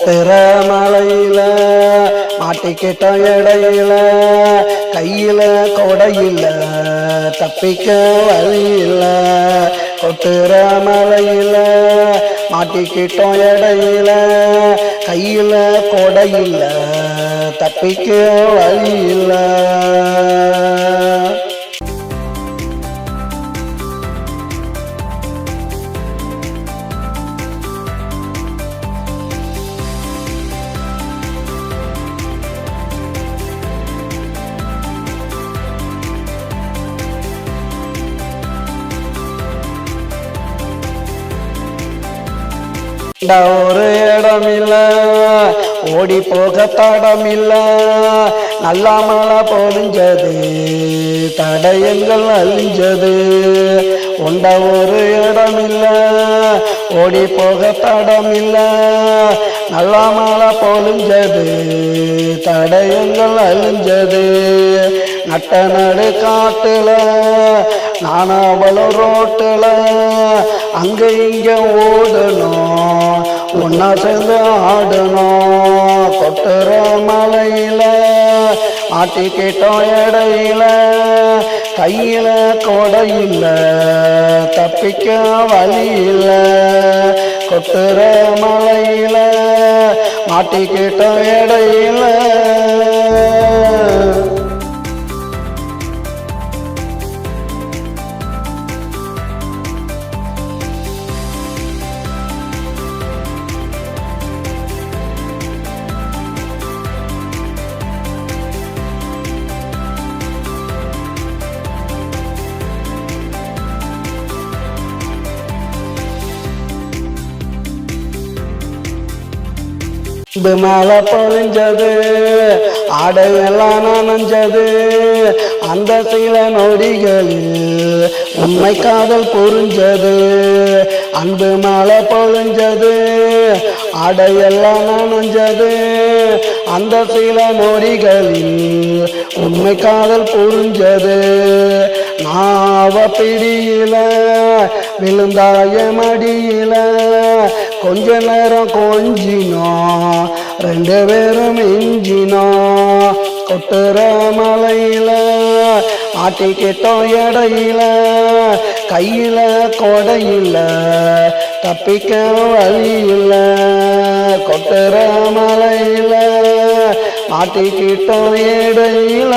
கொட்டுற மலையில மாட்டிக்கிட்ட இடையில கையில கொடையில தப்பிக்க வழியில கொட்டுற மலையில மாட்டிக்கிட்டோம் இடையில கையில கொடையில தப்பிக்க வழியில ஒரு இடமில்ல ஓடி போக தடமில்ல நல்லா மழை பொழிஞ்சது தடயங்கள் அழிஞ்சது உண்ட ஒரு இடமில்ல ஓடி போக தடமில்ல நல்லா மழை பொழிஞ்சது தடயங்கள் அழிஞ்சது நட்ட நடு காட்டுல நானாவளும் ரோட்டுல அங்க இங்க ஓடணும் ஒன்னா சேர்ந்து ஆடணும் கொட்டுற மலையில மாட்டிக்கிட்டோம் இடையில கையில கொடையில தப்பிக்க வழியில கொட்டுற மலையில மாட்டிக்கிட்டோம் இடையில மழை பொழிஞ்சது ஆடையெல்லாம் நனைஞ்சது அந்த சில நொடிகளில் உண்மை காதல் புரிஞ்சது அன்பு மழை பொழிஞ்சது ஆடையெல்லாம் நனைஞ்சது அந்த சில நொடிகளில் உண்மை காதல் புரிஞ்சது நாவ பிடியில விழுந்தாய மடியில கொஞ்ச நேரம் கொஞ்சினோம் ரெண்டு பேரும் மிஞ்சினோம் கொட்டுற மலையில மாட்டிக்கிட்டோம் இடையில கையில கொடையில தப்பிக்க வழியில கொட்டுற மலையில மாட்டிக்கிட்டோம் இடையில